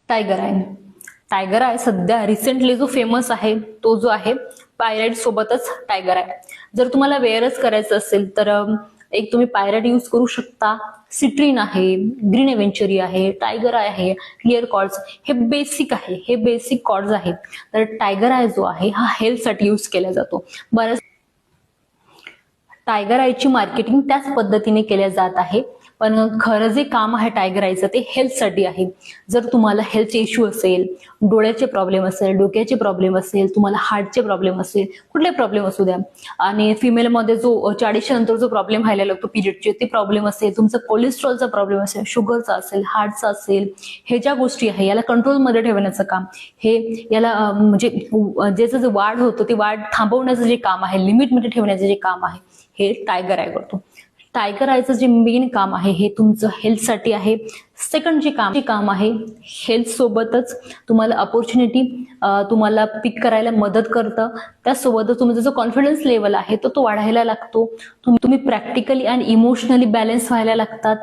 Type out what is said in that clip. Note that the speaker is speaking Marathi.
Tiger I. टायगर आय सध्या रिसेंटली जो फेमस आहे तो जो आहे पायराइड सोबतच टायगर आय. जर तुम्हाला वेअरच करायचं असेल तर एक तुम्ही पायराइड यूज करू शकता. सिट्रीन आहे, ग्रीन एव्हेंचरी आहे, टायगर आय आहे, क्लिअर कॉर्ड्स, हे बेसिक आहे, हे बेसिक कॉर्ड्स आहेत. तर टायगर आय जो आहे हा हेल्थसाठी यूज केला जातो. बऱ्याच टायगर आयची मार्केटिंग त्याच पद्धतीने केल्या जात आहे, पण खरं जे काम आहे टायगर आयचं ते हेल्थसाठी आहे. जर तुम्हाला हेल्थचे इश्यू असेल, डोळ्याचे प्रॉब्लेम असेल, डोक्याचे प्रॉब्लेम असेल, तुम्हाला हार्टचे प्रॉब्लेम असेल, कुठले प्रॉब्लेम असू द्या, आणि फिमेलमध्ये जो 40च्या नंतर जो प्रॉब्लेम व्हायला लागतो पिरियडचे ते प्रॉब्लेम असेल, तुमचा कोलेस्ट्रॉलचा प्रॉब्लेम असेल, शुगरचा असेल, हार्टचा असेल, हे ज्या गोष्टी आहे याला कंट्रोलमध्ये ठेवण्याचं काम, हे याला म्हणजे ज्याचं जे वाढ होतं ते वाढ थांबवण्याचं जे काम आहे, लिमिटमध्ये ठेवण्याचं जे काम आहे हे टायगर आय करतो. टायगर आयचं जे मेन काम आहे हे तुमचं हेल्थसाठी आहे. सेकंड जे काम आहे हेल्थ सोबतच तुम्हाला अपॉर्च्युनिटी तुम्हाला पिक करायला मदत करतं. त्यासोबतच तुमचा जो कॉन्फिडन्स लेवल आहे तो वाढायला लागतो. तुम्ही प्रॅक्टिकली आणि इमोशनली बॅलन्स व्हायला लागतात.